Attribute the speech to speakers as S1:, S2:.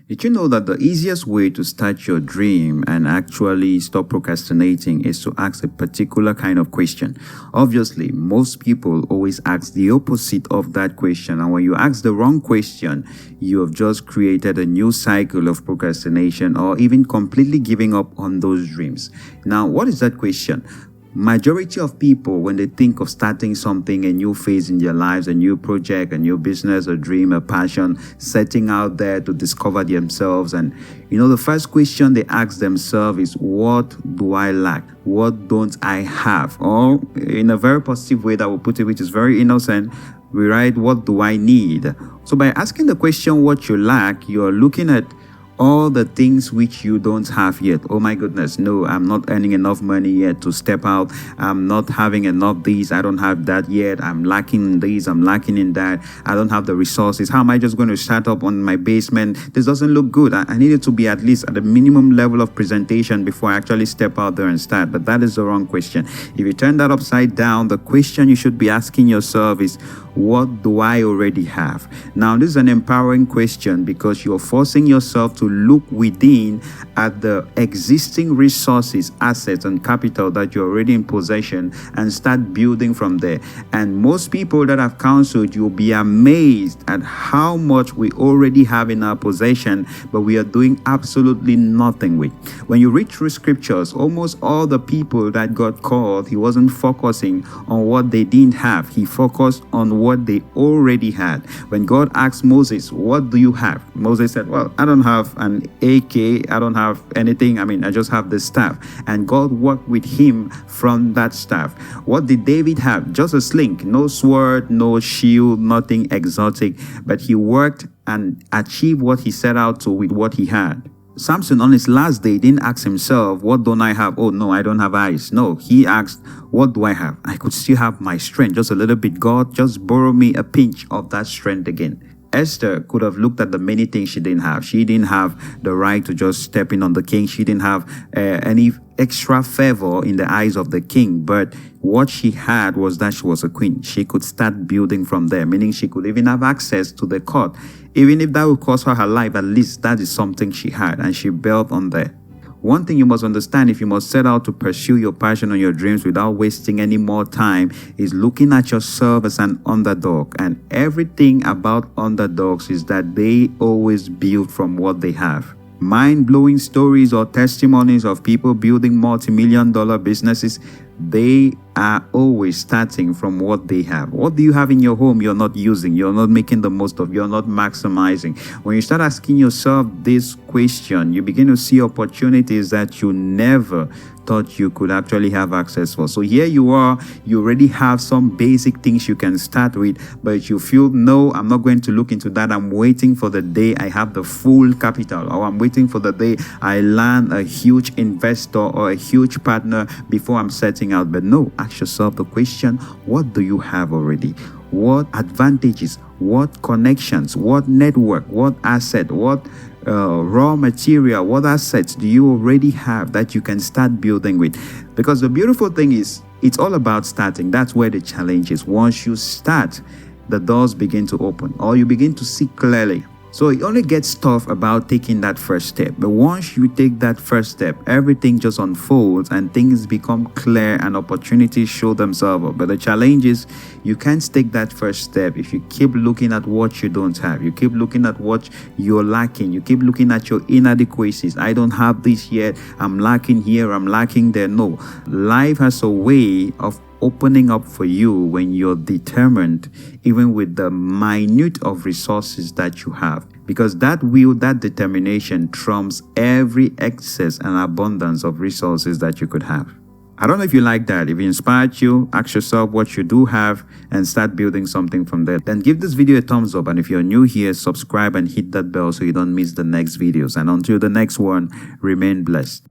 S1: Did you know that the easiest way to start your dream and actually stop procrastinating is to ask a particular kind of question? Obviously, most people always ask the opposite of that question, and when you ask the wrong question, you have just created a new cycle of procrastination or even completely giving up on those dreams. Now, what is that question? Majority of people, when they think of starting something, a new phase in their lives, a new project, a new business, a dream, a passion, setting out there to discover themselves, and the first question they ask themselves is, what do I lack? What don't I have? Or in a very positive way that will put it, which is very innocent, we write, what do I need? So by asking the question what you lack, you're looking at all the things which you don't have yet. Oh my goodness, no, I'm not earning enough money yet to step out. I'm not having enough this. I don't have that yet. I'm lacking in this. I'm lacking in that. I don't have the resources. How am I just going to start up on my basement? This doesn't look good. I need it to be at least at the minimum level of presentation before I actually step out there and start. But that is the wrong question. If you turn that upside down, the question you should be asking yourself is, what do I already have? Now, this is an empowering question because you're forcing yourself to look within at the existing resources, assets, and capital that you're already in possession and start building from there. And most people that I've counseled, you'll be amazed at how much we already have in our possession, but we are doing absolutely nothing with. When you read through scriptures, almost all the people that God called, he wasn't focusing on what they didn't have. He focused on what they already had. When God asked Moses, what do you have? Moses said, well, I don't have an AK. I don't have anything. I just have the staff. And God worked with him from that staff. What did David have? Just a sling, no sword, no shield, nothing exotic. But he worked and achieved what he set out to with what he had. Samson, on his last day, didn't ask himself, what don't I have? Oh, no, I don't have eyes. No, he asked, what do I have? I could still have my strength, just a little bit. God, just borrow me a pinch of that strength again. Esther could have looked at the many things she didn't have. She didn't have the right to just step in on the king. She didn't have any extra favor in the eyes of the king. But what she had was that she was a queen. She could start building from there, meaning she could even have access to the court. Even if that would cost her life, at least that is something she had, and she built on there. One thing you must understand, if you must set out to pursue your passion and your dreams without wasting any more time, is looking at yourself as an underdog. And everything about underdogs is that they always build from what they have. Mind-blowing stories or testimonies of people building multi-million-dollar businesses, they are always starting from what they have. What do you have in your home you're not using, you're not making the most of, you're not maximizing? When you start asking yourself this question, you begin to see opportunities that you never thought you could actually have access for. So here you are, you already have some basic things you can start with, but you feel, no, I'm not going to look into that. I'm waiting for the day I have the full capital, or I'm waiting for the day I land a huge investor or a huge partner before I'm setting out. But no, ask yourself the question, what do you have already? What advantages, what connections, what network, what asset, what raw material, what assets do you already have that you can start building with? Because the beautiful thing is, it's all about starting. That's where the challenge is. Once you start, the doors begin to open, or you begin to see clearly. So it only gets tough about taking that first step. But once you take that first step, everything just unfolds and things become clear and opportunities show themselves. But the challenge is, you can't take that first step if you keep looking at what you don't have. You keep looking at what you're lacking. You keep looking at your inadequacies. I don't have this yet. I'm lacking here. I'm lacking there. No. Life has a way of opening up for you when you're determined, even with the minute of resources that you have, because that will, that determination trumps every excess and abundance of resources that you could have. I don't know if you like that. If it inspired you, ask yourself what you do have and start building something from there. Then give this video a thumbs up, and if you're new here, subscribe and hit that bell so you don't miss the next videos. And until the next one, remain blessed.